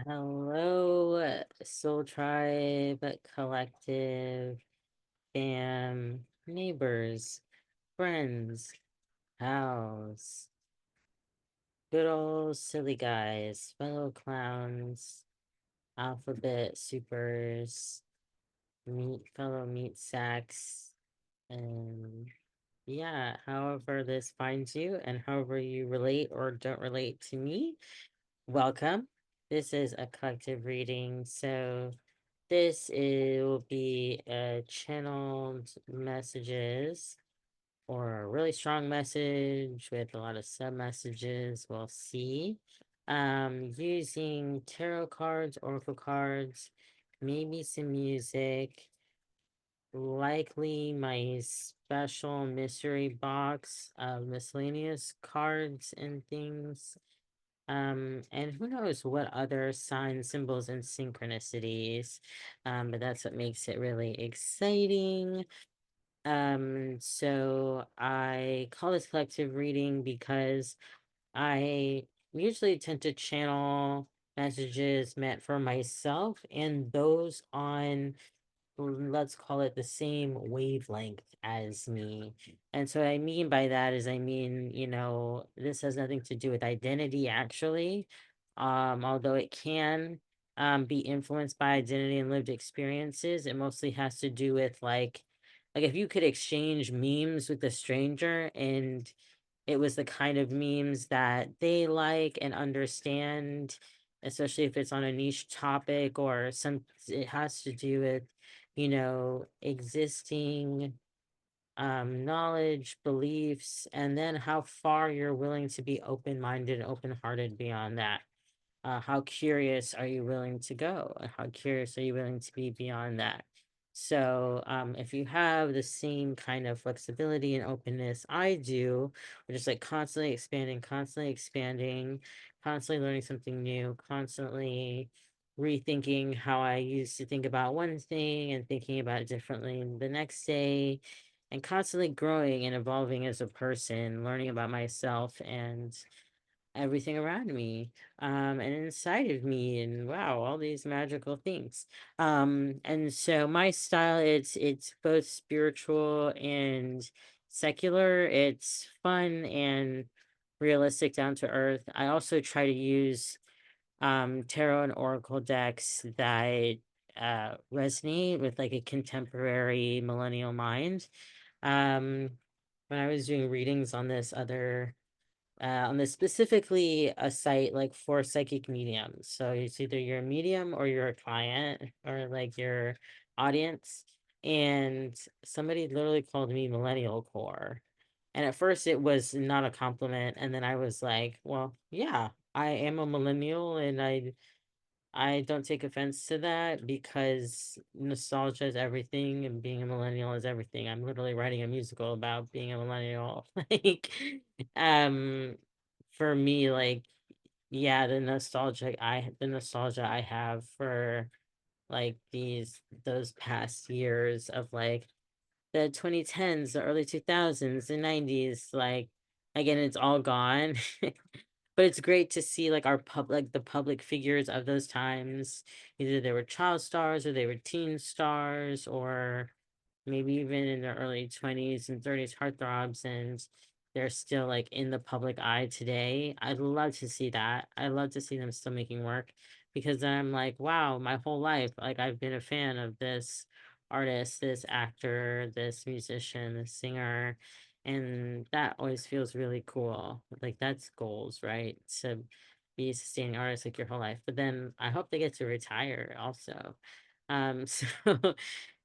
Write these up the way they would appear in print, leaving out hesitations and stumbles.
Hello, Soul Tribe, Collective, fam, neighbors, friends, pals, good old silly guys, fellow clowns, alphabet supers, fellow meat sacks, and yeah, however this finds you and however you relate or don't relate to me, welcome. This is a collective reading, so will be channeled messages or a really strong message with a lot of sub messages. We'll see. Using tarot cards, oracle cards, maybe some music, likely my special mystery box of miscellaneous cards and things. And who knows what other signs, symbols, and synchronicities. But that's what makes it really exciting. So I call this collective reading because I usually tend to channel messages meant for myself and those on, let's call it, the same wavelength as me. And so what I mean by that is, I mean, this has nothing to do with identity actually. Although it can be influenced by identity and lived experiences, it mostly has to do with like if you could exchange memes with a stranger and it was the kind of memes that they like and understand, especially if it's on a niche topic or it has to do with, existing knowledge, beliefs, and then how far you're willing to be open-minded and open-hearted beyond that. How curious are you willing to go? How curious are you willing to be beyond that? So, if you have the same kind of flexibility and openness I do, we're just like constantly expanding, constantly learning something new, constantly rethinking how I used to think about one thing and thinking about it differently the next day, and constantly growing and evolving as a person, learning about myself and everything around me, and inside of me, and wow, all these magical things. And so my style, it's both spiritual and secular. It's fun and realistic, down to earth. I also try to use tarot and oracle decks that resonate with like a contemporary millennial mind. um when I was doing readings on this specifically a site like for psychic mediums. So it's either you're a medium or you're a client or like your audience. And somebody literally called me millennial core. And at first it was not a compliment. And then I was like, well, yeah, I am a millennial and I don't take offense to that because nostalgia is everything and being a millennial is everything. I'm literally writing a musical about being a millennial. Like, um, for me, like, yeah, the nostalgia I have for like those past years of like the 2010s, the early 2000s, the 90s, like, again, it's all gone. But it's great to see like the public figures of those times. Either they were child stars or they were teen stars, or maybe even in their early 20s and 30s heartthrobs, and they're still like in the public eye today. I'd love to see that. I'd love to see them still making work, because then I'm like, wow, my whole life, like I've been a fan of this artist, this actor, this musician, this singer. And that always feels really cool. Like that's goals, right? To be a sustaining artist like your whole life. But then I hope they get to retire also. So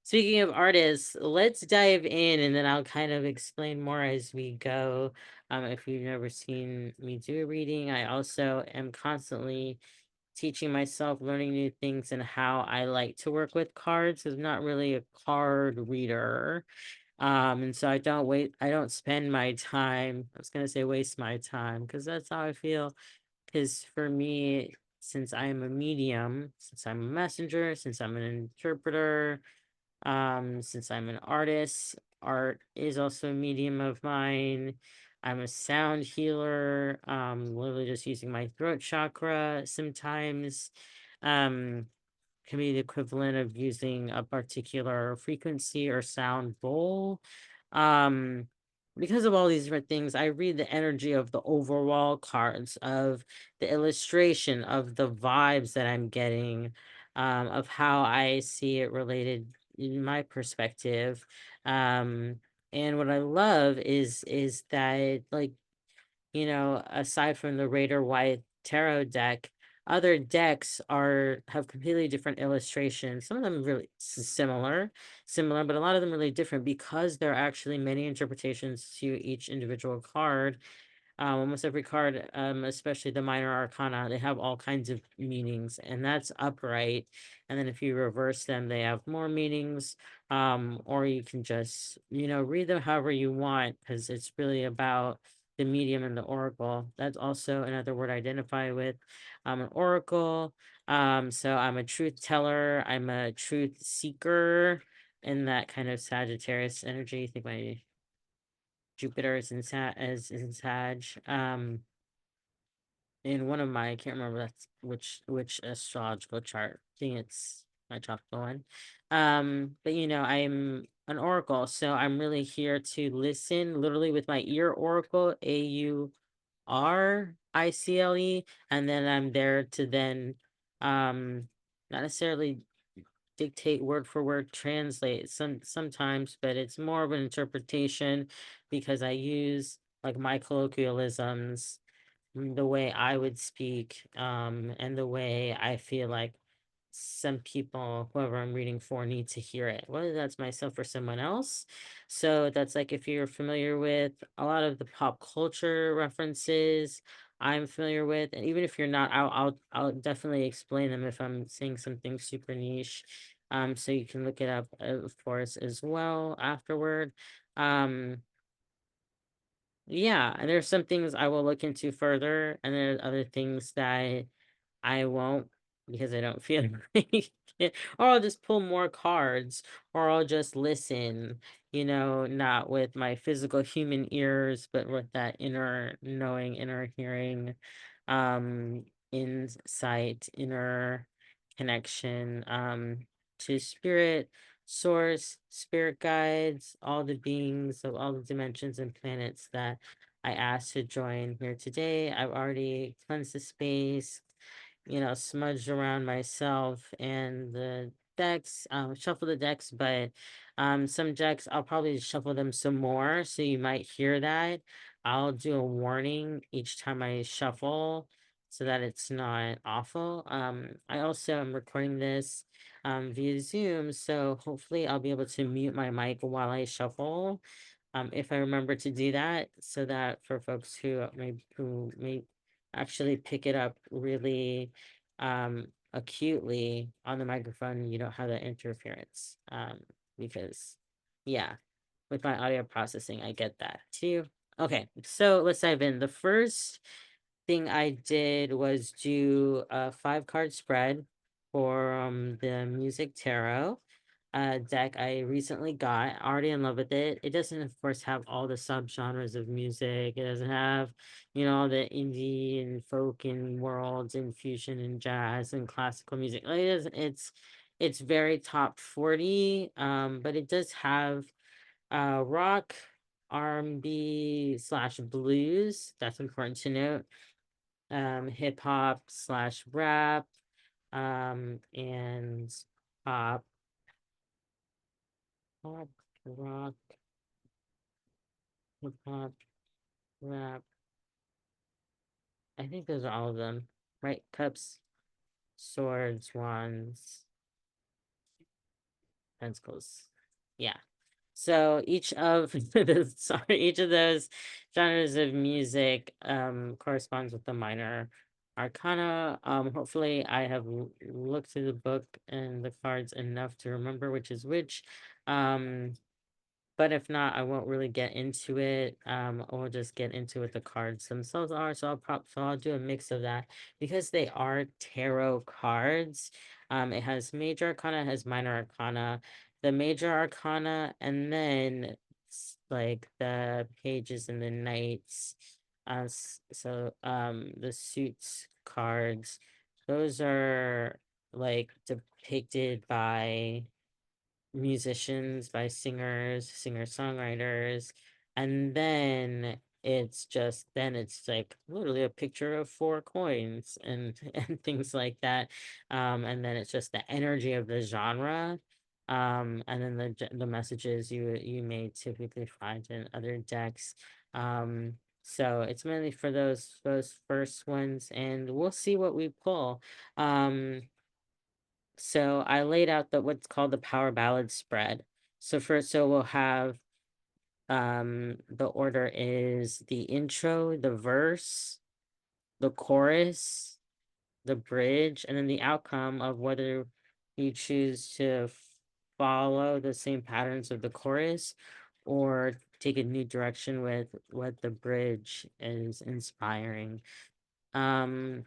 speaking of artists, let's dive in and then I'll kind of explain more as we go. If you've never seen me do a reading, I also am constantly teaching myself, learning new things and how I like to work with cards. I'm not really a card reader. And so I don't spend my time, I was gonna say waste my time, because that's how I feel. Because for me, since I am a medium, since I'm a messenger, since I'm an interpreter, since I'm an artist, art is also a medium of mine. I'm a sound healer, literally just using my throat chakra sometimes. Um, can be the equivalent of using a particular frequency or sound bowl. Um, because of all these different things, I read the energy of the overall cards, of the illustration, of the vibes that I'm getting, of how I see it related in my perspective. Um, and what I love is that, like, aside from the Raider White tarot deck, other decks are have completely different illustrations. Some of them really similar, but a lot of them really different because there are actually many interpretations to each individual card. Almost every card, especially the minor arcana, they have all kinds of meanings, and that's upright. And then if you reverse them, they have more meanings. Or you can just, read them however you want, because it's really about the medium and the oracle. That's also another word I identify with. I'm an oracle. So I'm a truth teller, I'm a truth seeker in that kind of Sagittarius energy. I think my Jupiter is in is in Sag. In one of my, I can't remember that's which astrological chart. I think it's my tropical one. But I'm an oracle, so I'm really here to listen, literally with my ear oracle, AURICLE, and then I'm there to then not necessarily dictate word for word translate sometimes, but it's more of an interpretation because I use like my colloquialisms, the way I would speak, and the way I feel like some people, whoever I'm reading for, need to hear it, whether that's myself or someone else. So that's like if you're familiar with a lot of the pop culture references I'm familiar with, and even if you're not, I'll definitely explain them if I'm saying something super niche. So you can look it up, of course, as well afterward. Um, yeah, and there's some things I will look into further, and there's other things that I won't because I don't feel like it. Or I'll just pull more cards, or I'll just listen, not with my physical human ears, but with that inner knowing, inner hearing, um, insight, inner connection, to spirit, source, spirit guides, all the beings of all the dimensions and planets that I asked to join here today. I've already cleansed the space, smudged around myself and the decks, shuffle the decks, but some decks I'll probably shuffle them some more, so you might hear that. I'll do a warning each time I shuffle so that it's not awful. I also am recording this via Zoom, so hopefully I'll be able to mute my mic while I shuffle, if I remember to do that, so that for folks who may actually pick it up really acutely on the microphone, you don't have that interference. Because yeah, with my audio processing, I get that too. Okay, so let's dive in. The first thing I did was do a 5 card spread for the music tarot deck I recently got. Already in love with it. It doesn't, of course, have all the subgenres of music. It doesn't have, all the indie and folk and worlds and fusion and jazz and classical music. Like it's very top 40. But it does have rock, R&B slash blues. That's important to note. Hip hop slash rap, and pop, pop, rock, hip hop, rap. I think those are all of them, right? Cups, swords, wands, pentacles. Yeah. So each of each of those genres of music corresponds with the minor arcana. Hopefully I have looked through the book and the cards enough to remember which is which. Um, but if not, I won't really get into it. Or just get into what the cards themselves are. So I'll do a mix of that because they are tarot cards. It has major arcana, it has minor arcana. The major arcana, and then like the pages and the knights. So the suits cards, those are like depicted by musicians, by singers, singer-songwriters, and then it's like literally a picture of four coins and and things like that. And then it's just the energy of the genre. And then the messages you may typically find in other decks. So it's mainly for those first ones, and we'll see what we pull. Um, so I laid out the what's called the power ballad spread. So we'll have the order is the intro, the verse, the chorus, the bridge, and then the outcome of whether you choose to follow the same patterns of the chorus or take a new direction with what the bridge is inspiring. Um,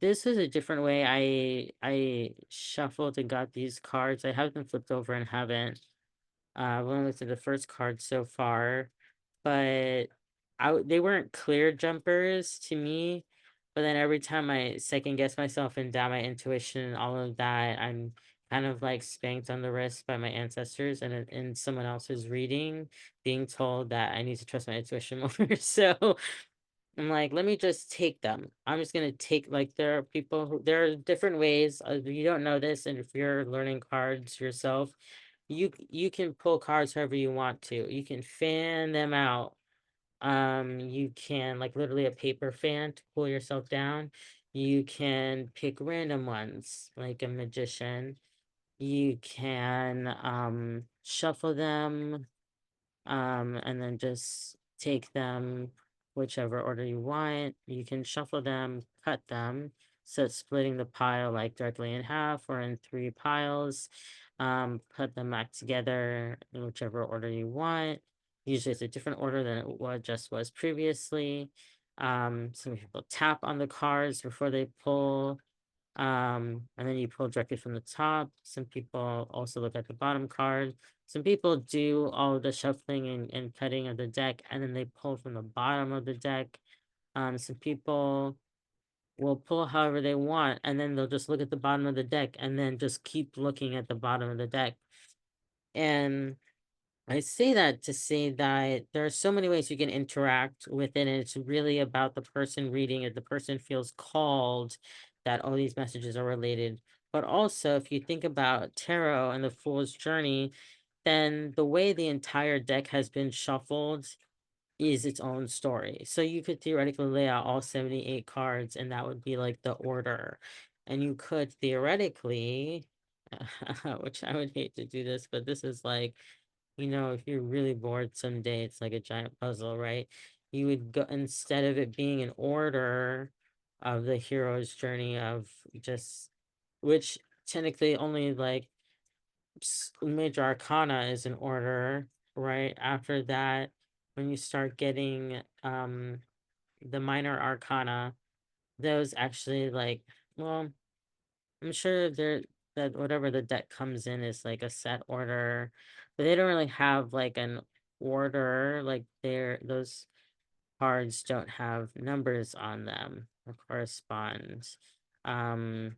this is a different way I shuffled and got these cards. I have them flipped over and haven't I've only looked at the first card so far, but they weren't clear jumpers to me. But then every time I second guess myself and doubt my intuition and all of that, I'm kind of like spanked on the wrist by my ancestors and in someone else's reading, being told that I need to trust my intuition more. So I'm like, let me just take them. I'm just gonna take like there are different ways. You don't know this, and if you're learning cards yourself, you can pull cards however you want to. You can fan them out. You can like literally a paper fan to pull yourself down. You can pick random ones like a magician. You can shuffle them and then just take them whichever order you want. You can shuffle them, cut them, so it's splitting the pile like directly in half or in three piles. Put them back together in whichever order you want. Usually it's a different order than it was previously. Some people tap on the cards before they pull. And then you pull directly from the top. Some people also look at the bottom card. Some people do all the shuffling and cutting of the deck, and then they pull from the bottom of the deck. Some people will pull however they want, and then they'll just look at the bottom of the deck and then just keep looking at the bottom of the deck. And I say that to say that there are so many ways you can interact with it, and it's really about the person reading it. The person feels called that all these messages are related. But also, if you think about tarot and the Fool's Journey, then the way the entire deck has been shuffled is its own story. So you could theoretically lay out all 78 cards, and that would be like the order. And you could theoretically, which I would hate to do this, but this is like if you're really bored someday, it's like a giant puzzle, right? You would go instead of it being an order of the hero's journey of just which technically only like major arcana is an order, right? After that, when you start getting the minor arcana, those actually like well, I'm sure that whatever the deck comes in is like a set order, but they don't really have like an order. Like those cards don't have numbers on them that correspond. Um,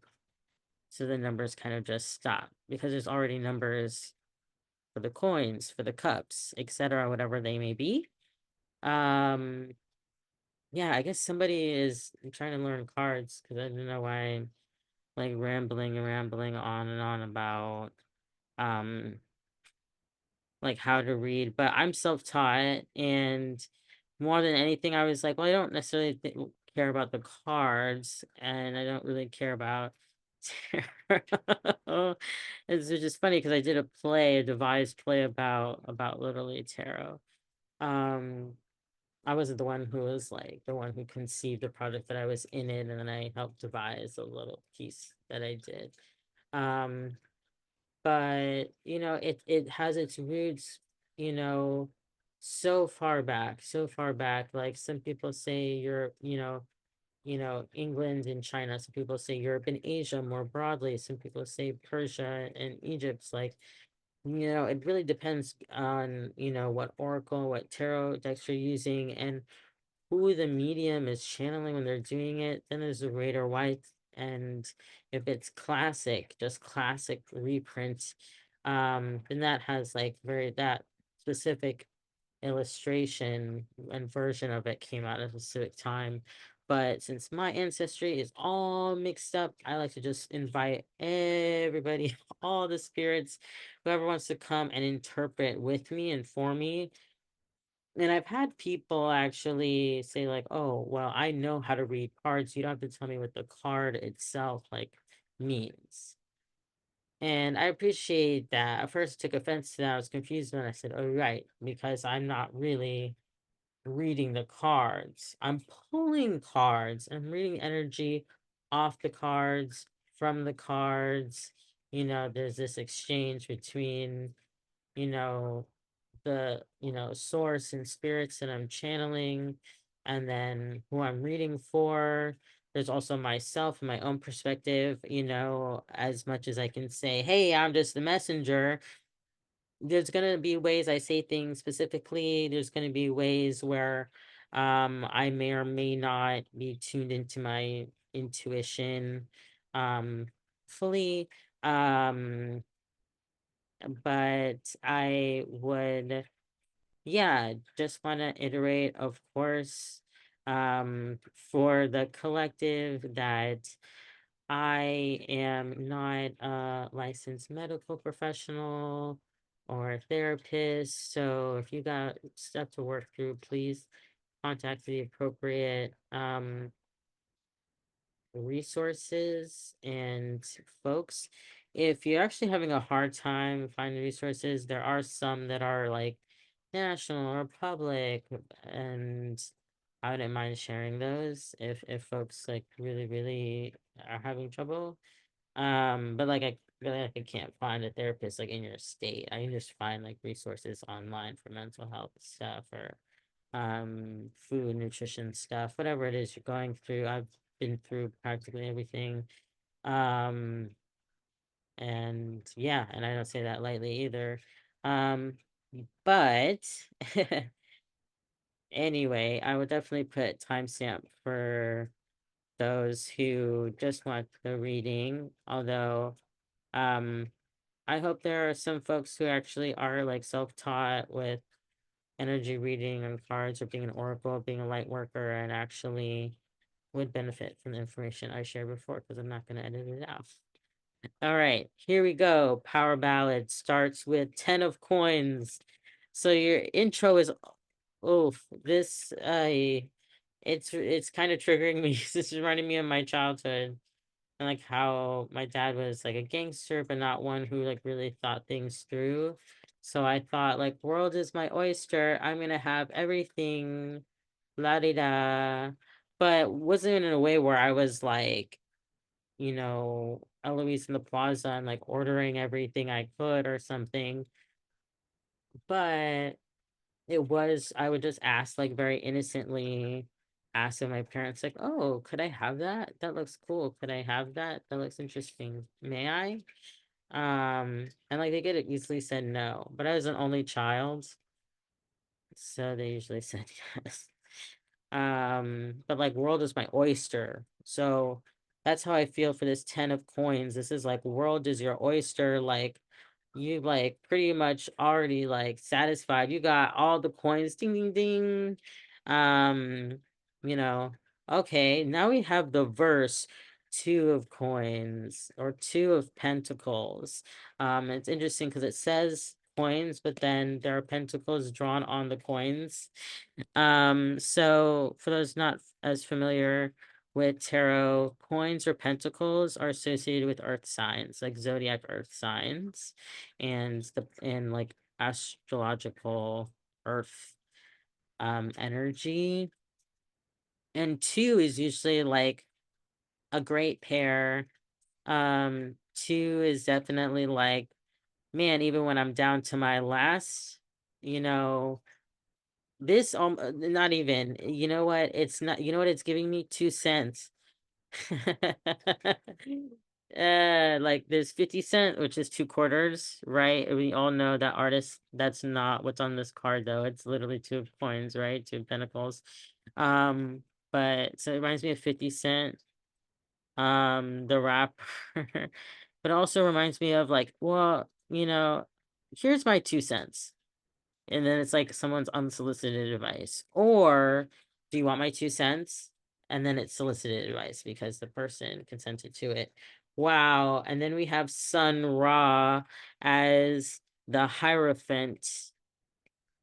so the numbers kind of just stop because there's already numbers for the coins, for the cups, etc., whatever they may be. Um, yeah, I guess somebody is trying to learn cards because I don't know why I'm like rambling and rambling on and on about um like how to read, but I'm self-taught, and more than anything I was like, well, I don't necessarily care about the cards, and I don't really care about tarot. It's just funny because I did a devised play about literally tarot. um I wasn't the one who was like the one who conceived the project, that I was in it, and then I helped devise a little piece that I did. um but it has its roots, you know so far back. Like some people say Europe, England and China. Some people say Europe and Asia more broadly. Some people say Persia and Egypt. Like, it really depends on what oracle, what tarot decks you're using, and who the medium is channeling when they're doing it. Then there's the Rider White And if it's classic, just classic reprint, then that has like very that specific illustration and version of it came out at a specific time. But since my ancestry is all mixed up, I like to just invite everybody, all the spirits, whoever wants to come and interpret with me and for me. And I've had people actually say, like, oh, well, I know how to read cards. You don't have to tell me what the card itself like means. And I appreciate that. At first, I took offense to that. I was confused when I said, "Oh, right," because I'm not really reading the cards. I'm pulling cards. I'm reading energy off the cards, from the cards. There's this exchange between, you know, the, source and spirits that I'm channeling, and then who I'm reading for. There's also myself and my own perspective, as much as I can say, hey, I'm just the messenger. There's going to be ways I say things specifically. There's going to be ways where I may or may not be tuned into my intuition fully. Um, but I would, yeah, just want to iterate, of course, for the collective, that I am not a licensed medical professional or a therapist. So if you got stuff to work through, please contact the appropriate resources and folks. If you're actually having a hard time finding resources, there are some that are like national or public, and I wouldn't mind sharing those if folks like really, really are having trouble. But like I really like I can't find a therapist like in your state. I can just find like resources online for mental health stuff, or food, nutrition stuff, whatever it is you're going through. I've been through practically everything. Um, and yeah, and I don't say that lightly either. Um, but anyway, I would definitely put timestamp for those who just want the reading. Although, I hope there are some folks who actually are like self-taught with energy reading and cards, or being an oracle, being a light worker, and actually would benefit from the information I shared before, because I'm not going to edit it out. All right, here we go. Power ballad starts with 10 of coins. So your intro is, oh, this it's kind of triggering me. This is reminding me of my childhood, and like how my dad was like a gangster, but not one who like really thought things through. So I thought, like, world is my oyster. I'm gonna have everything, la di da. But wasn't in a way where I was like, Eloise in the plaza and like ordering everything I could or something. But I would just ask, like, very innocently, ask of my parents, like, oh, could I have that? That looks cool. Could I have that? That looks interesting. May I? And like they get it easily said no. But I was an only child, so they usually said yes. But like world is my oyster. So that's how I feel for this 10 of coins. This is like world is your oyster. Like you like pretty much already like satisfied. You got all the coins. Ding ding ding. Um, you know, okay, now we have the verse, two of coins or two of pentacles. It's interesting because it says coins, but then there are pentacles drawn on the coins. So for those not as familiar with tarot, coins or pentacles are associated with earth signs, like zodiac earth signs, and like astrological earth energy. And two is usually like a great pair. Two is definitely like, man, even when I'm down to my last, you know, this not even, you know what? It's not, you know what it's giving me? 2 cents. Like there's 50 cent, which is 2 quarters, right? We all know that artist, that's not what's on this card though. It's literally two of coins, right? Two of pentacles. But so it reminds me of 50 cent. the rapper. But it also reminds me of like, well, here's my 2 cents. And then it's like someone's unsolicited advice. Or do you want my 2 cents? And then it's solicited advice because the person consented to it. Wow. And then we have Sun Ra as the Hierophant,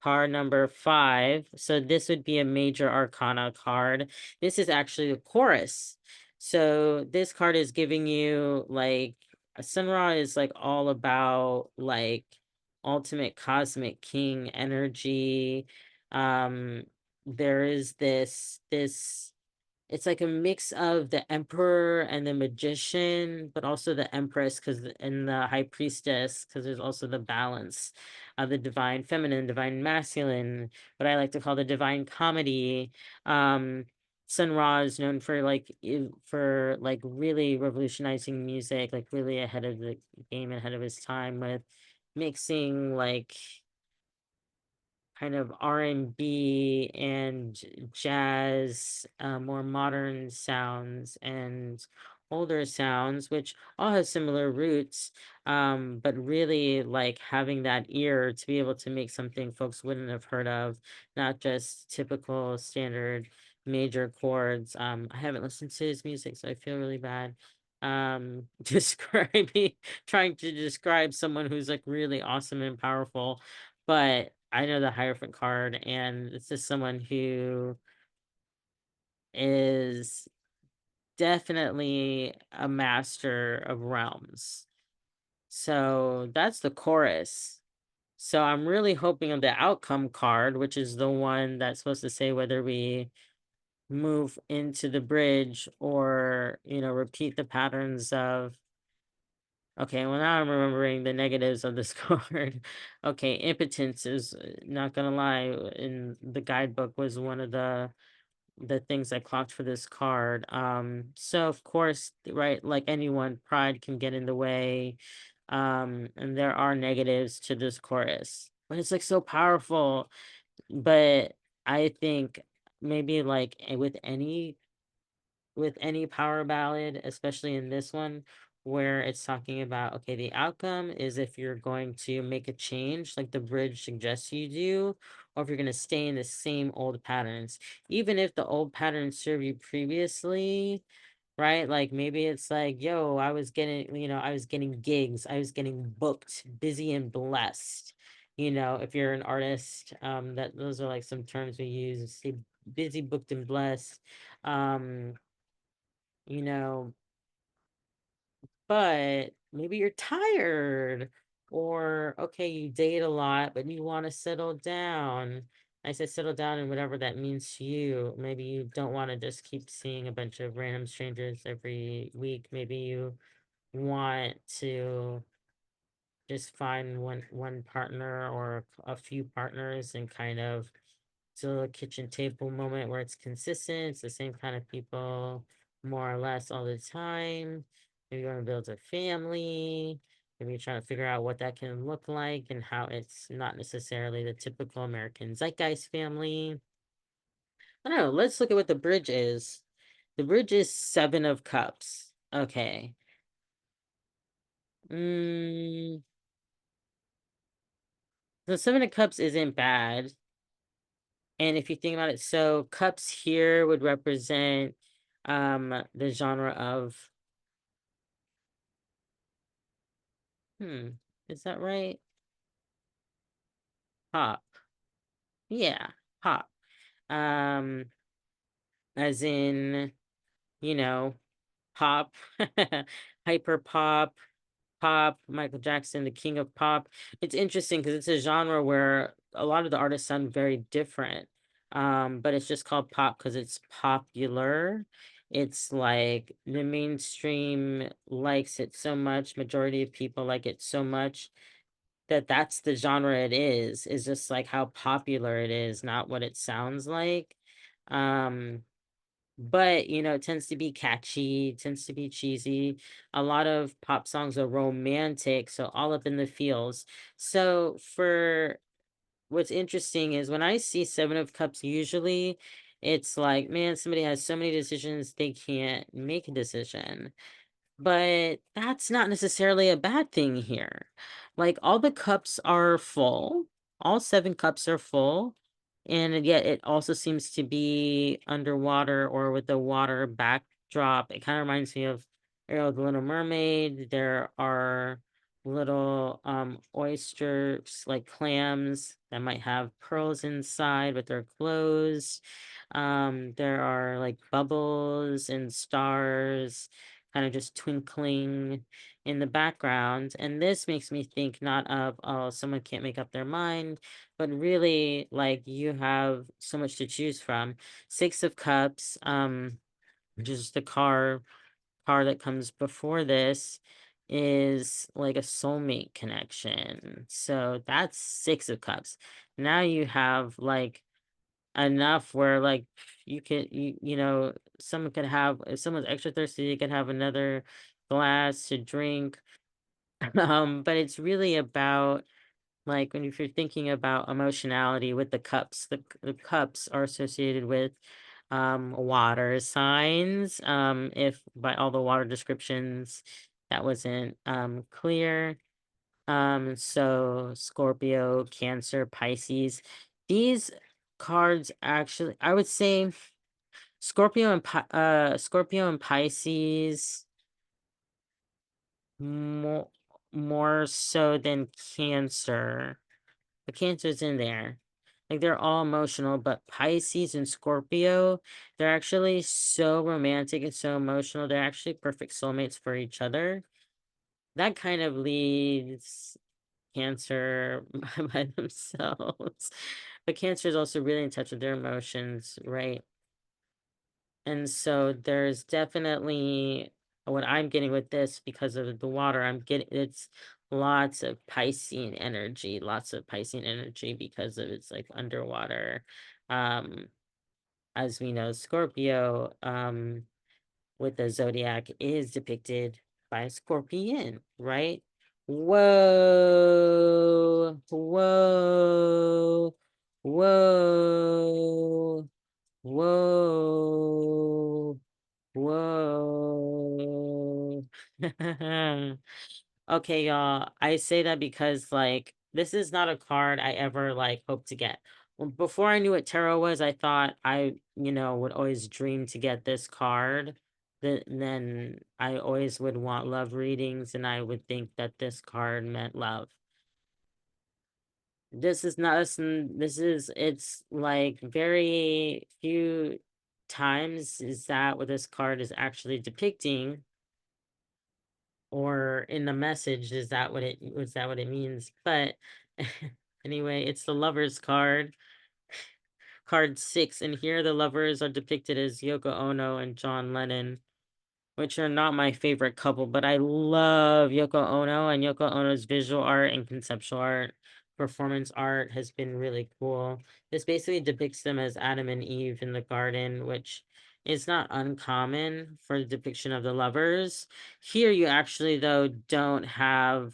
card number 5. So this would be a major arcana card. This is actually the chorus. So this card is giving you like Sun Ra is like all about like ultimate cosmic king energy. Um there is this it's like a mix of the emperor and the magician, but also the empress, because and the high priestess, because there's also the balance of the divine feminine, divine masculine, what I like to call the divine comedy. Um, Sun Ra is known for for like really revolutionizing music, like really ahead of the game, ahead of his time with mixing like kind of R&B and jazz, more modern sounds and older sounds, which all have similar roots, but really like having that ear to be able to make something folks wouldn't have heard of, not just typical standard major chords. I haven't listened to his music, so I feel really bad describing trying to describe someone who's like really awesome and powerful, but I know the Hierophant card, and this is someone who is definitely a master of realms. So that's the chorus. So I'm really hoping on the outcome card, which is the one that's supposed to say whether we move into the bridge or, repeat the patterns of. Okay, well now I'm remembering the negatives of this card. Okay, impotence is not gonna lie, in the guidebook was one of the things I clocked for this card. So of course, right, like anyone, pride can get in the way. And there are negatives to this chorus. But it's like so powerful. But I think maybe like with any power ballad, especially in this one, where it's talking about, okay, the outcome is if you're going to make a change, like the bridge suggests you do, or if you're going to stay in the same old patterns, even if the old patterns serve you previously, right? Like maybe it's like, yo, I was getting gigs, I was getting booked, busy and blessed. If you're an artist, that those are like some terms we use, say busy, booked, and blessed. Um, you know, but maybe you're tired, or okay, you date a lot, but you want to settle down. I said settle down and whatever that means to you. Maybe you don't want to just keep seeing a bunch of random strangers every week. Maybe you want to just find one partner or a few partners and kind of to a kitchen table moment where it's consistent. It's the same kind of people, more or less, all the time. Maybe you want to build a family. Maybe you're trying to figure out what that can look like and how it's not necessarily the typical American zeitgeist family. I don't know. Let's look at what the bridge is. The bridge is 7 of Cups. Okay. Mm, the 7 of Cups isn't bad. And if you think about it, so cups here would represent the genre of, hmm, is that right? Pop. Yeah, pop. Um, as in, you know, pop, hyper pop, Michael Jackson, the king of pop. It's interesting because it's a genre where a lot of the artists sound very different. But it's just called pop because it's popular. It's like the mainstream likes it so much, majority of people like it so much that that's the genre it is just like how popular it is, not what it sounds like. Um, but it tends to be catchy, tends to be cheesy. A lot of pop songs are romantic, so all up in the feels. So for what's interesting is when I see 7 of Cups, usually it's like, man, somebody has so many decisions, they can't make a decision. But that's not necessarily a bad thing here. Like all the cups are full, all 7 cups are full, and yet it also seems to be underwater or with the water backdrop. It kind of reminds me of Ariel the Little Mermaid. There are little oysters, like clams that might have pearls inside, but they're closed. There are like bubbles and stars kind of just twinkling in the background. And this makes me think not of, oh, someone can't make up their mind, but really like you have so much to choose from. 6 of Cups, which is the car that comes before this, is like a soulmate connection. So that's 6 of Cups. Now you have like enough where like someone could have, if someone's extra thirsty, they could have another glass to drink. But it's really about like when if you're thinking about emotionality with the cups, the cups are associated with water signs. If by all the water descriptions that wasn't clear. So Scorpio, Cancer, Pisces. These cards actually, I would say Scorpio and Pisces more more so than Cancer. The Cancer's in there. Like they're all emotional, but Pisces and Scorpio, they're actually so romantic and so emotional. They're actually perfect soulmates for each other. That kind of leaves Cancer by themselves. But Cancer is also really in touch with their emotions, right? And so there's definitely what I'm getting with this because of the water. I'm getting it's lots of Piscean energy, lots of Piscean energy because of it's like underwater. Um, as we know, Scorpio, with the zodiac is depicted by a scorpion, right? Whoa, whoa, whoa, whoa, whoa. Okay, y'all. I say that because like this is not a card I ever like hope to get. Well, before I knew what tarot was, I thought I would always dream to get this card. Then I always would want love readings, and I would think that this card meant love. This is not this is it's like very few times is that what this card is actually depicting, or in the message is that what it means. But anyway, it's the lovers card 6, and here the lovers are depicted as Yoko Ono and John Lennon, which are not my favorite couple, but I love Yoko Ono, and Yoko Ono's visual art and conceptual art, performance art has been really cool. This basically depicts them as Adam and Eve in the garden, which is not uncommon for the depiction of the lovers. Here you actually though don't have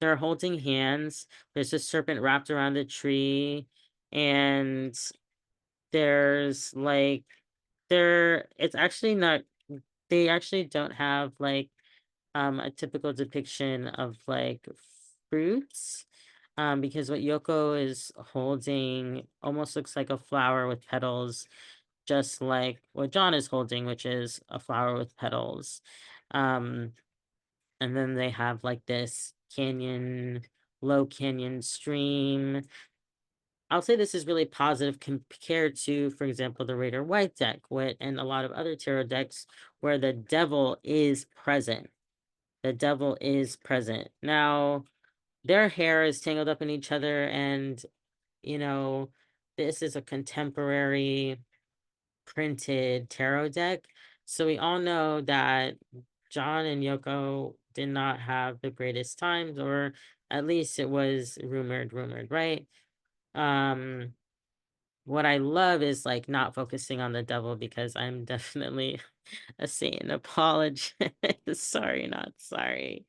they're holding hands. There's a serpent wrapped around the tree, and there's like it's actually not, they actually don't have like a typical depiction of like fruits, because what Yoko is holding almost looks like a flower with petals, just like what John is holding, which is a flower with petals. um and then they have like this low canyon stream. I'll say this is really positive compared to, for example, the Raider White deck, and a lot of other tarot decks where the devil is present. The devil is present. Now, their hair is tangled up in each other, and you know, this is a contemporary printed tarot deck. So we all know that John and Yoko did not have the greatest times, or at least it was rumored, right? Um, what I love is like not focusing on the devil because I'm definitely a Satan apologist. Sorry, not sorry.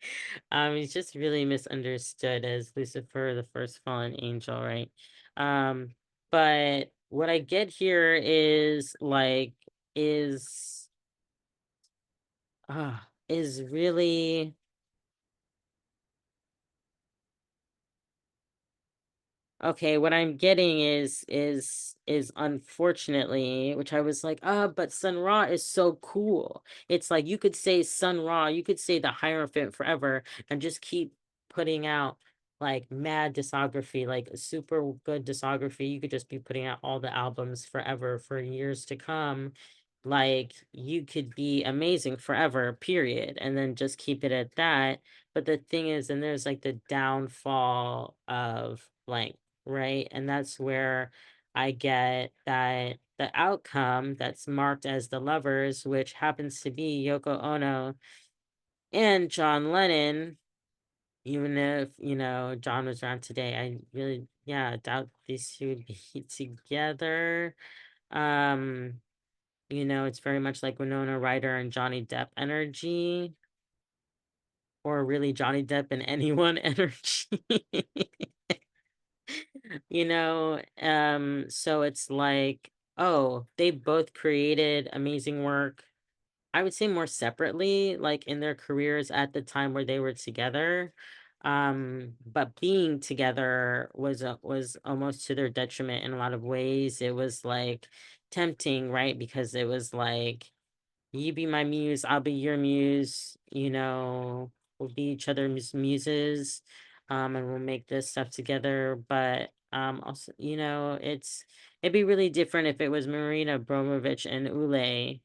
He's just really misunderstood as Lucifer, the first fallen angel, right? Um, but what I get here is like is is really okay. What I'm getting is unfortunately, which I was like, but Sun Ra is so cool. It's like you could say Sun Ra, you could say the Hierophant forever and just keep putting out like mad discography, like a super good discography. You could just be putting out all the albums forever for years to come. Like you could be amazing forever, period. And then just keep it at that. But the thing is, and there's like the downfall of like, right? And that's where I get that the outcome that's marked as the lovers, which happens to be Yoko Ono and John Lennon, even if, John was around today, I really, yeah, doubt these two would be together. Um, it's very much like Winona Ryder and Johnny Depp energy, or really Johnny Depp and anyone energy. So it's like, oh, they both created amazing work. I would say more separately, like in their careers at the time where they were together. But being together was almost to their detriment in a lot of ways. It was like tempting, right? Because it was like you be my muse, I'll be your muse, we'll be each other's muses, and we'll make this stuff together. But also, it'd be really different if it was Marina Abramovich and Ule.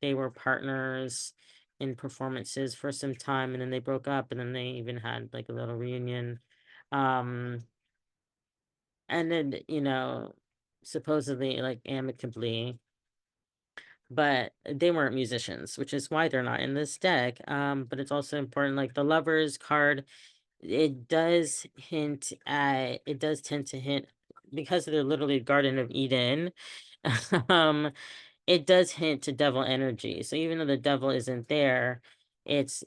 They were partners in performances for some time, and then they broke up, and then they even had like a little reunion. Um, and then, supposedly like amicably, but they weren't musicians, which is why they're not in this deck. But it's also important, like the lovers card, it does tend to hint, because they're literally Garden of Eden. um, it does hint to devil energy. So even though the devil isn't there, it's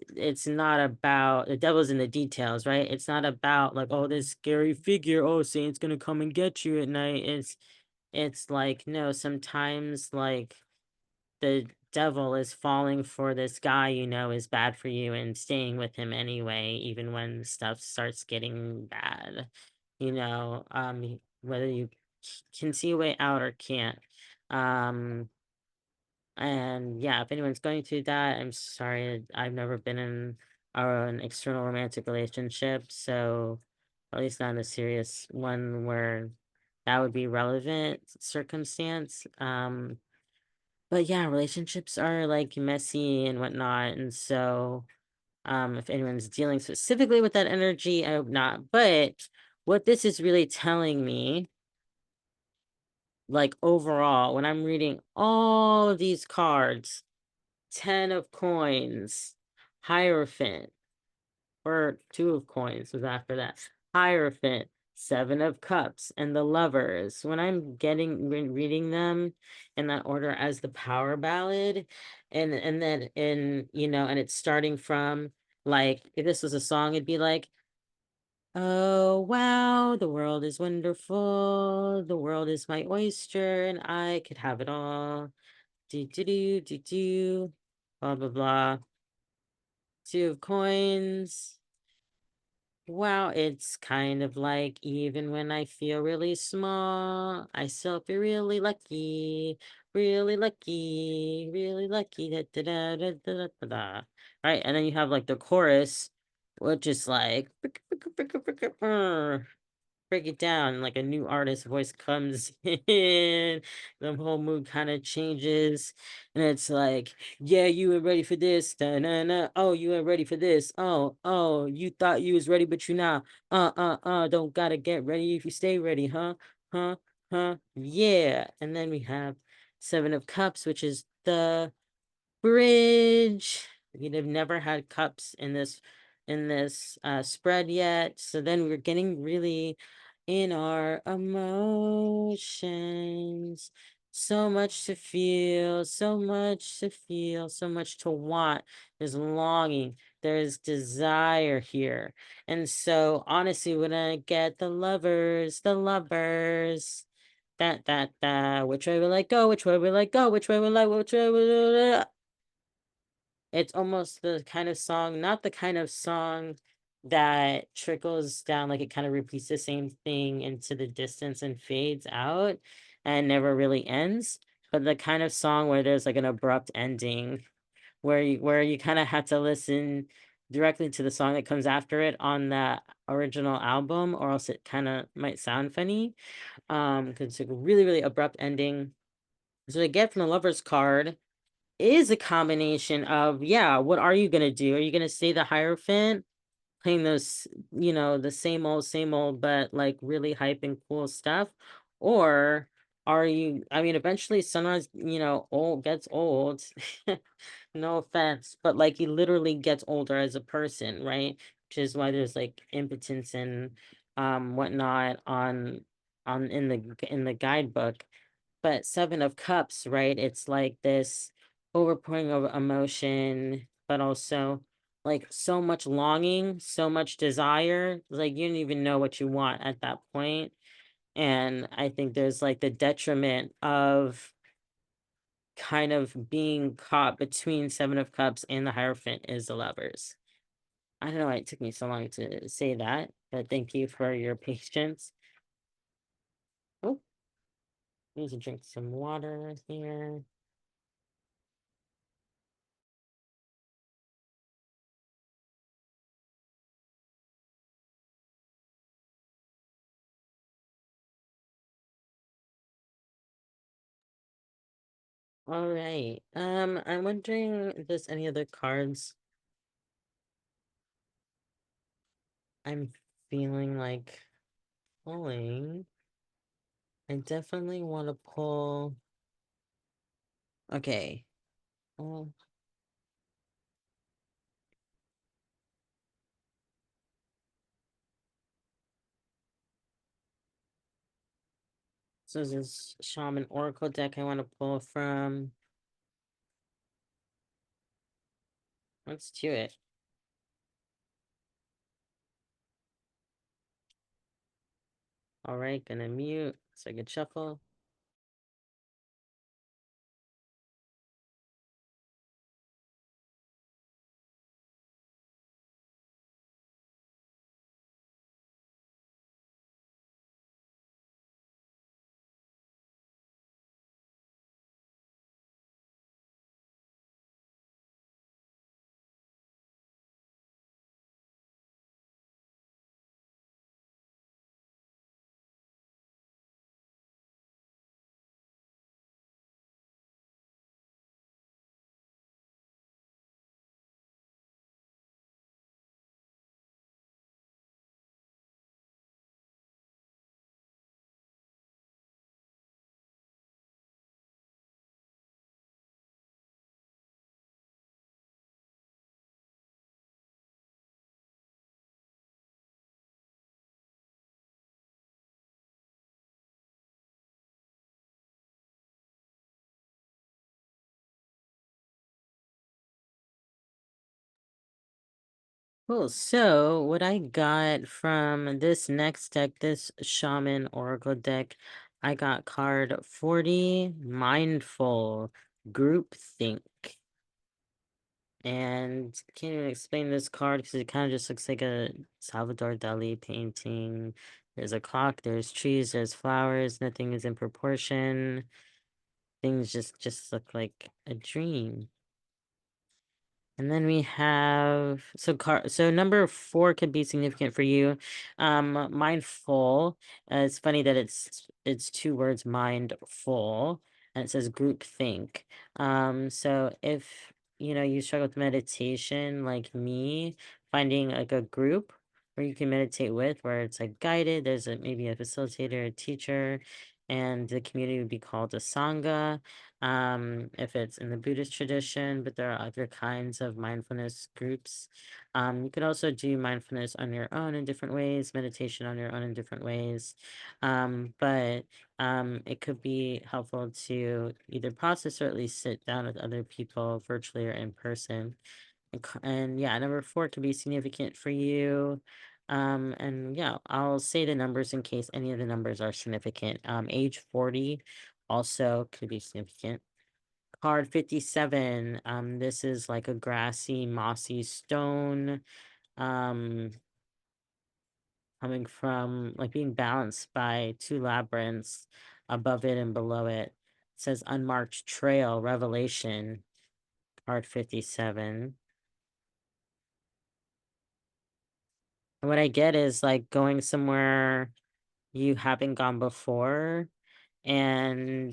not about the devil's in the details, right? It's not about like, oh, this scary figure, oh, Saint's gonna come and get you at night. It's like, no, sometimes like the devil is falling for this guy is bad for you and staying with him anyway, even when stuff starts getting bad, whether you can see a way out or can't. Um, and yeah, if anyone's going through that, I'm sorry. I've never been in an external romantic relationship, so at least not in a serious one where that would be relevant circumstance. But yeah, relationships are like messy and whatnot. And so, if anyone's dealing specifically with that energy, I hope not. But what this is really telling me, like overall, when I'm reading all of these cards, 10 of coins, Hierophant, or 2 of coins was after that. Hierophant, 7 of cups, and the lovers. When I'm reading them in that order as the power ballad, and then and it's starting from like if this was a song, it'd be like, oh wow, the world is wonderful, the world is my oyster, and I could have it all. Do do do do do, blah blah blah. 2 of coins. Wow, it's kind of like even when I feel really small, I still feel really lucky, really lucky, really lucky. Da, da, da, da, da, da, da. Right, and then you have like the chorus, which is like break it down, like a new artist voice comes in, the whole mood kind of changes, and it's like, yeah, you were ready for this, da, na, na. Oh, you were ready for this, oh, you thought you was ready, but you not, don't gotta get ready if you stay ready, huh, yeah. And then we have 7 of Cups, which is the bridge. We'd have never had cups in this spread yet. So then we're getting really in our emotions. So much to feel, so much to feel, so much to want. There's longing, there's desire here. And so honestly, when I get the lovers, that that that which way will I go? Which way will I go? Which way will I? Which way will I? It's almost the kind of song, not the kind of song that trickles down, like it kind of repeats the same thing into the distance and fades out and never really ends, but the kind of song where there's like an abrupt ending where you kind of have to listen directly to the song that comes after it on that original album, or else it kind of might sound funny. Because it's like a really, really abrupt ending. So what I get from the lover's card is a combination of, yeah, what are you gonna do? Are you gonna stay the Hierophant, playing those, the same old, but like really hype and cool stuff? Or are you, I mean, eventually Sunrise, old gets old. No offense, but like he literally gets older as a person, right? Which is why there's like impotence and whatnot on in the guidebook. But Seven of Cups, right? It's like this overpouring of emotion, but also like so much longing, so much desire. Like you don't even know what you want at that point. And I think there's like the detriment of kind of being caught between Seven of Cups and the Hierophant is the Lovers. I don't know why it took me so long to say that, but thank you for your patience. Oh, need to drink some water here. All right. I'm wondering if there's any other cards I'm feeling like pulling. I definitely want to pull. Okay. Oh, so this Shaman Oracle deck I want to pull from. Let's do it. All right, gonna mute so I can shuffle. Cool. So, what I got from this next deck, this Shaman Oracle deck, I got card 40, Mindful, Groupthink. And can't even explain this card because it kind of just looks like a Salvador Dali painting. There's a clock, there's trees, there's flowers, nothing is in proportion. Things just look like a dream. And then we have so number 4 could be significant for you. Mindful. It's funny that it's two words, mindful, and it says group think. So if you struggle with meditation like me, finding like a group where you can meditate with, where it's like guided, there's maybe a facilitator, a teacher, and the community would be called a sangha, if it's in the Buddhist tradition, but there are other kinds of mindfulness groups. You could also do mindfulness on your own in different ways, meditation on your own in different ways. But it could be helpful to either process or at least sit down with other people virtually or in person. And yeah, number 4 could be significant for you. And yeah, I'll say the numbers in case any of the numbers are significant. Age 40 also could be significant. Card 57. This is like a grassy, mossy stone. Um, Coming from like being balanced by two labyrinths above it and below it. It says unmarked trail, revelation. Card 57. And what I get is like going somewhere you haven't gone before and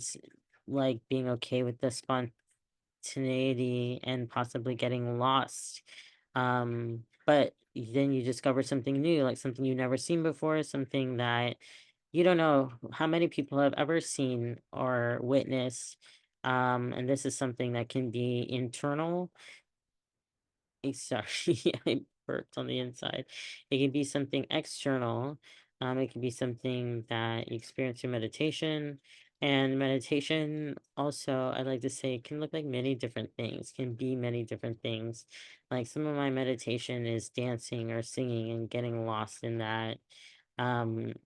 like being okay with the spontaneity and possibly getting lost. But then you discover something new, like something you've never seen before, something that you don't know how many people have ever seen or witnessed. And this is something that can be internal. Sorry, I burped on the inside. It can be something external. It can be something that you experience through meditation. And meditation also, I like to say, can look like many different things, can be many different things. Like some of my meditation is dancing or singing and getting lost in that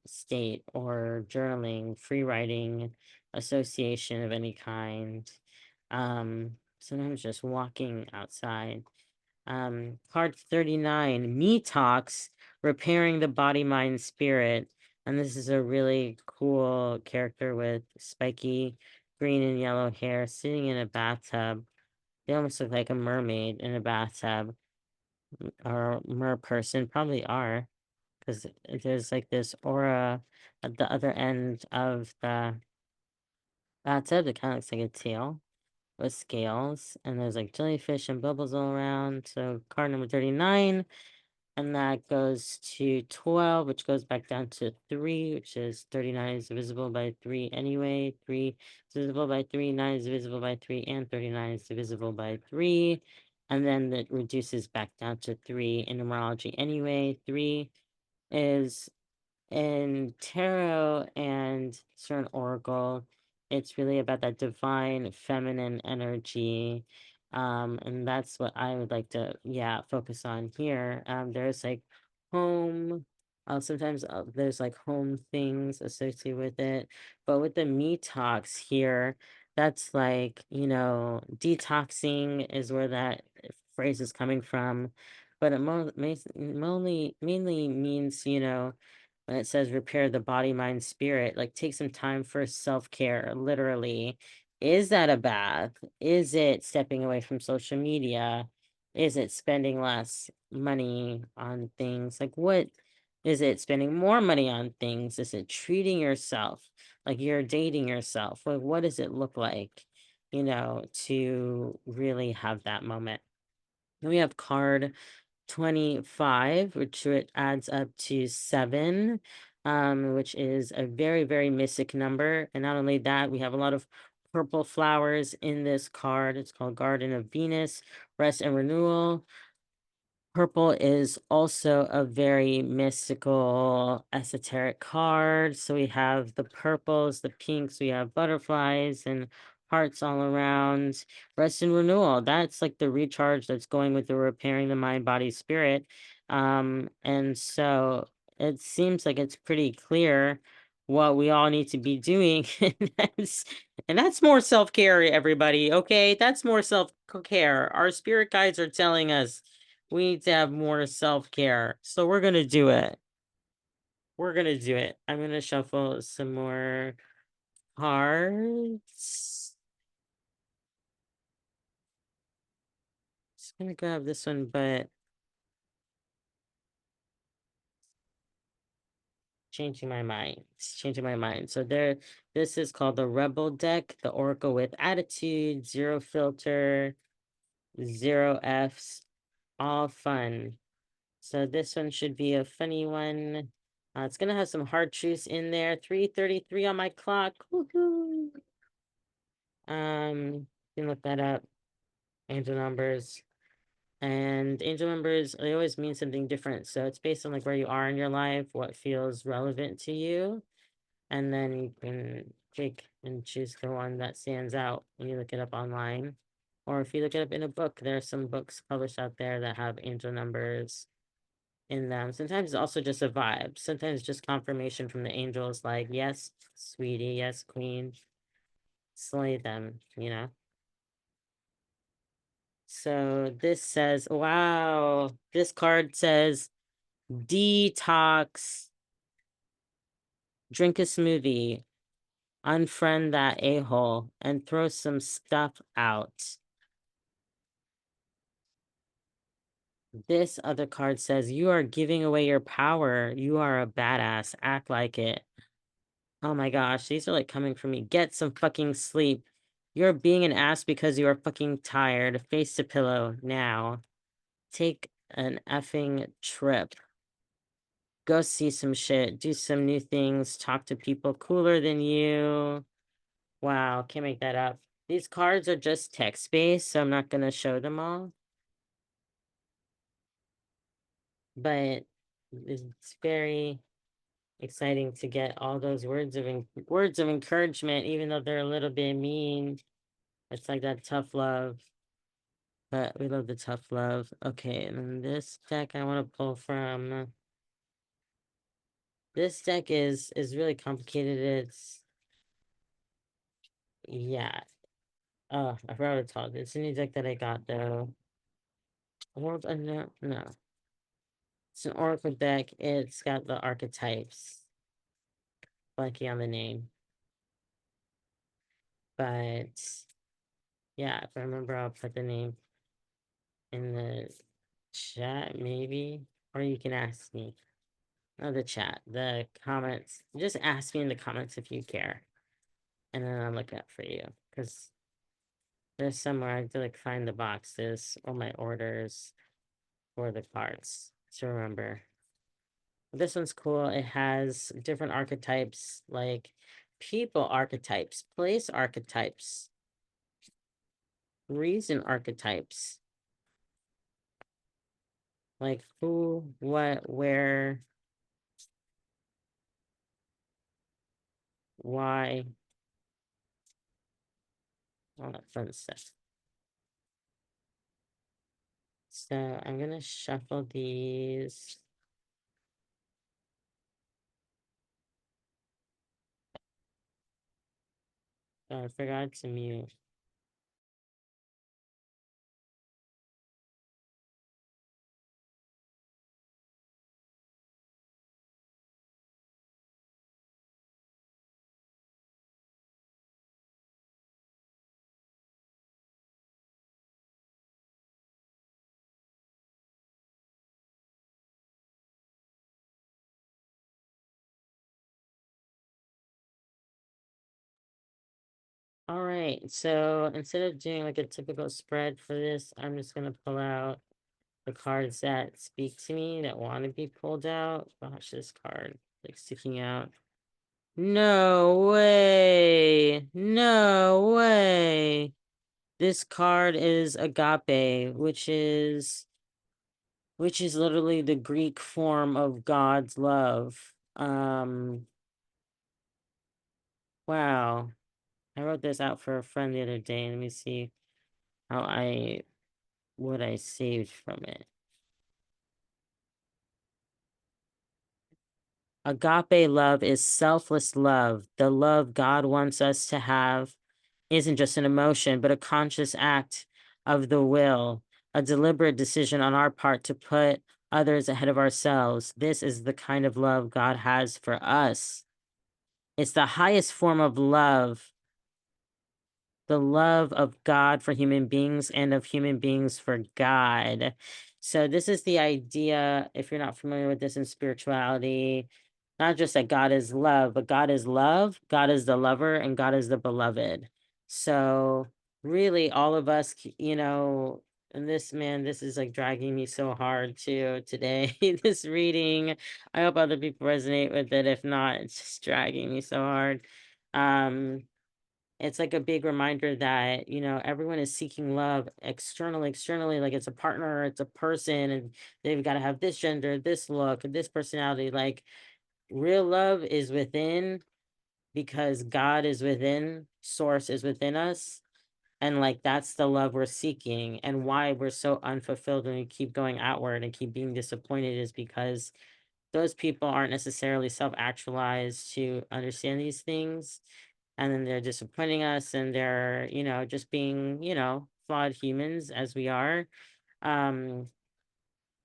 state, or journaling, free writing, association of any kind. Sometimes just walking outside. Card 39, Me Talks, Repairing the Body, Mind, Spirit. And this is a really cool character with spiky green and yellow hair sitting in a bathtub. They almost look like a mermaid in a bathtub, or a mer person, probably are, because there's like this aura at the other end of the bathtub that kind of looks like a tail with scales, and there's like jellyfish and bubbles all around. So card number 39, and that goes to 12, which goes back down to 3, which is 39 is divisible by 3 anyway. 3 is divisible by 3, 9 is divisible by 3, and 39 is divisible by 3. And then it reduces back down to 3 in numerology anyway. 3 is in tarot and certain oracle, it's really about that divine feminine energy. And that's what I would like to, yeah, focus on here. There's like home, sometimes there's like home things associated with it, but with the me talks here, that's like, detoxing is where that phrase is coming from. But it mainly means, when it says repair the body, mind, spirit, like take some time for self-care, literally. Is that a bath? Is it stepping away from social media? Is it spending less money on things? Like, what is it? Spending more money on things? Is it treating yourself like you're dating yourself? Like, what does it look like, to really have that moment? Then we have card 25, which it adds up to 7, which is a very, very mystic number. And not only that, we have a lot of purple flowers in this card. It's called Garden of Venus, Rest and Renewal. Purple is also a very mystical, esoteric card. So we have the purples, the pinks, we have butterflies and hearts all around. Rest and renewal. That's like the recharge that's going with the repairing the mind, body, spirit. And so it seems like it's pretty clear what we all need to be doing. And that's more self-care, everybody. Okay, that's more self-care. Our spirit guides are telling us we need to have more self-care. So we're gonna do it. We're gonna do it. I'm gonna shuffle some more cards. Just gonna grab this one, but changing my mind. It's changing my mind. So this is called the Rebel deck, the Oracle with attitude, zero filter, zero Fs, all fun. So this one should be a funny one. It's gonna have some hard truths in there. 3:33 on my clock. Woohoo! You can look that up. Angel numbers. And angel numbers, they always mean something different. So it's based on like where you are in your life, what feels relevant to you. And then you can pick and choose the one that stands out when you look it up online. Or if you look it up in a book, there are some books published out there that have angel numbers. in them. Sometimes it's also just a vibe. Sometimes just confirmation from the angels, like, yes, sweetie, yes, queen, slay them, you know? So this says, wow, this card says detox, drink a smoothie, unfriend that a-hole, and throw some stuff out. This other card says, you are giving away your power. You are a badass. Act like it. Oh my gosh, these are like coming from me. Get some fucking sleep. You're being an ass because you are fucking tired. Face to pillow now. Take an effing trip. Go see some shit. Do some new things. Talk to people cooler than you. Wow, can't make that up. These cards are just text-based, so I'm not going to show them all. But it's very exciting to get all those words of encouragement, even though they're a little bit mean. It's like that tough love. But we love the tough love. Okay, and then this deck I want to pull from. This deck is really complicated. It's yeah. Oh, I forgot what it's called. It's a new deck that I got though. No. It's an oracle deck. It's got the archetypes. Blanking on the name. But yeah, if I remember, I'll put the name in the chat, maybe. Or you can ask me. Not the chat, the comments. Just ask me in the comments if you care. And then I'll look up for you. Because there's somewhere I have to like find the boxes or my orders for the cards to remember. This one's cool. It has different archetypes, like people archetypes, place archetypes, reason archetypes, like who, what, where, why, all that fun stuff. So I'm gonna shuffle these. Oh, I forgot to mute. All right, so instead of doing like a typical spread for this, I'm just gonna pull out the cards that speak to me, that want to be pulled out. Gosh, this card like sticking out. No way. No way. This card is agape, which is literally the Greek form of God's love. Wow. I wrote this out for a friend the other day. Let me see how what I saved from it. Agape love is selfless love. The love God wants us to have isn't just an emotion, but a conscious act of the will, a deliberate decision on our part to put others ahead of ourselves. This is the kind of love God has for us. It's the highest form of love, the love of God for human beings and of human beings for God. So this is the idea, if you're not familiar with this in spirituality, not just that God is love, but God is love, God is the lover, and God is the beloved. So really all of us, and this is like dragging me so hard too today, this reading. I hope other people resonate with it. If not, it's just dragging me so hard. It's like a big reminder that, everyone is seeking love externally, like it's a partner, it's a person, and they've got to have this gender, this look, this personality. Like real love is within because God is within, source is within us. And like that's the love we're seeking, and why we're so unfulfilled when we keep going outward and keep being disappointed is because those people aren't necessarily self-actualized to understand these things, and then they're disappointing us, and they're, just being, flawed humans as we are. um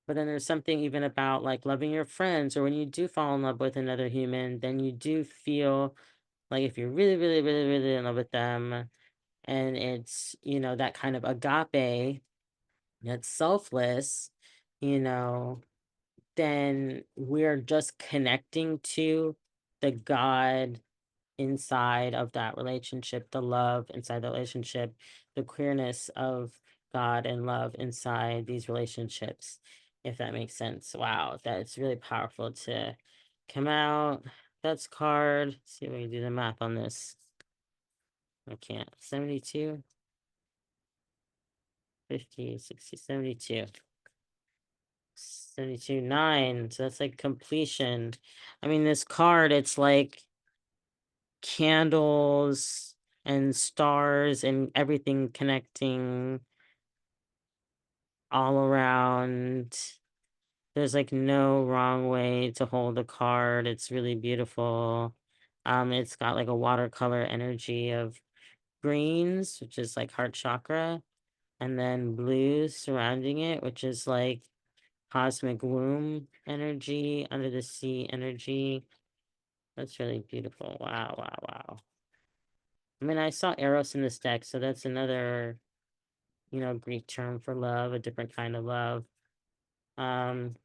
but then there's something even about like loving your friends, or when you do fall in love with another human, then you do feel like if you're really, really, really, really in love with them, and it's, that kind of agape that's selfless, you know, then we're just connecting to the God inside of that relationship, the love inside the relationship, the queerness of God and love inside these relationships, if that makes sense. Wow, that's really powerful to come out. That's card. Let's see if we can do the math on this. I can't. 72, 50, 60, 72. 72, 9. So that's like completion. I mean, this card, it's like candles and stars and everything connecting all around. There's like no wrong way to hold the card. It's really beautiful. It's got like a watercolor energy of greens, which is like heart chakra, and then blues surrounding it, which is like cosmic womb energy, under the sea energy. That's really beautiful. Wow, wow, wow. I mean, I saw Eros in this deck, so that's another, Greek term for love, a different kind of love. Um,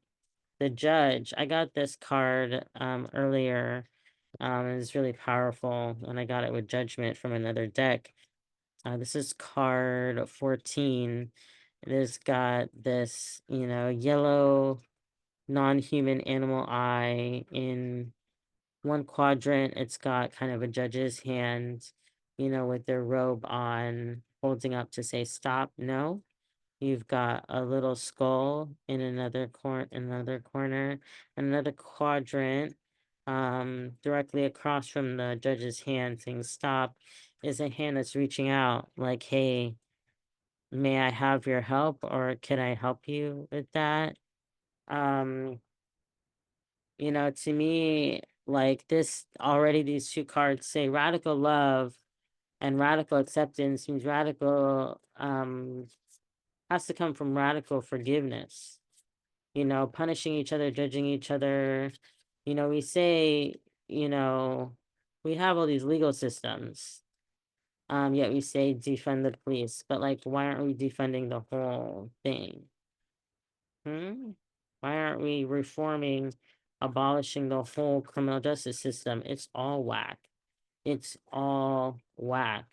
the Judge, I got this card earlier. It's really powerful, and I got it with Judgment from another deck. This is card 14. It has got this, yellow non-human animal eye in one quadrant. It's got kind of a judge's hand, with their robe on, holding up to say stop, no. You've got a little skull in another corner, another quadrant, directly across from the judge's hand saying stop is a hand that's reaching out like, hey, may I have your help, or can I help you with that? Um, to me, like this already, these two cards say radical love and radical acceptance means radical has to come from radical forgiveness. Punishing each other, judging each other. We say, you know, we have all these legal systems. Yet we say defund the police, but like, why aren't we defunding the whole thing? Hmm? Why aren't we reforming, abolishing the whole criminal justice system? It's all whack. It's all whack.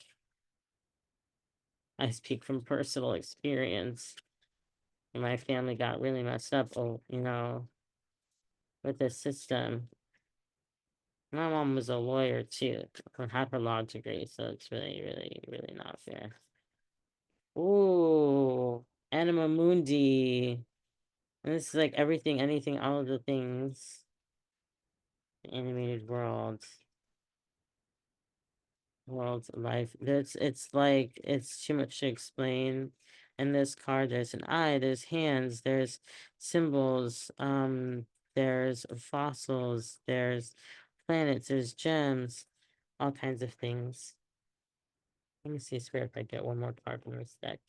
I speak from personal experience. My family got really messed up, with this system. My mom was a lawyer too, and had her law degree, so it's really, really, really not fair. Ooh, Anima Mundi. And this is like everything, anything, all of the things. The animated world's life. It's like it's too much to explain. In this card, there's an eye, there's hands, there's symbols, there's fossils, there's planets, there's gems, all kinds of things. Let me see, Spirit, if I get one more card from this deck.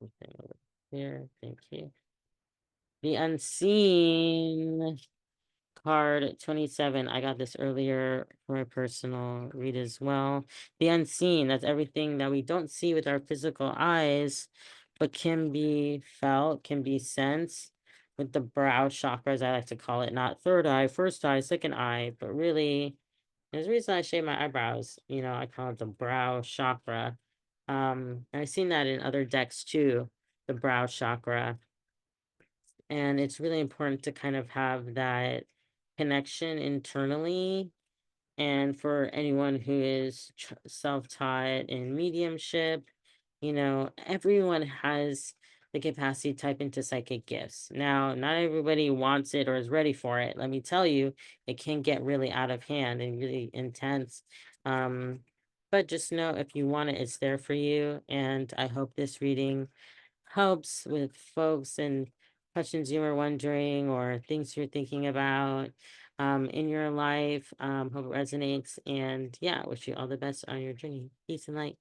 Okay, over here, thank you. The Unseen card 27. I got this earlier for my personal read as well. The Unseen, that's everything that we don't see with our physical eyes, but can be felt, can be sensed with the brow chakra, as I like to call it, not third eye, first eye, second eye, but really, there's a reason I shave my eyebrows. I call it the brow chakra. And I've seen that in other decks too, the brow chakra. And it's really important to kind of have that connection internally. And for anyone who is self-taught in mediumship, everyone has the capacity to type into psychic gifts. Now, not everybody wants it or is ready for it. Let me tell you, it can get really out of hand and really intense. Um, but just know if you want it, it's there for you. And I hope this reading helps with folks and questions you were wondering or things you're thinking about in your life. Hope it resonates. And yeah, wish you all the best on your journey. Peace and light.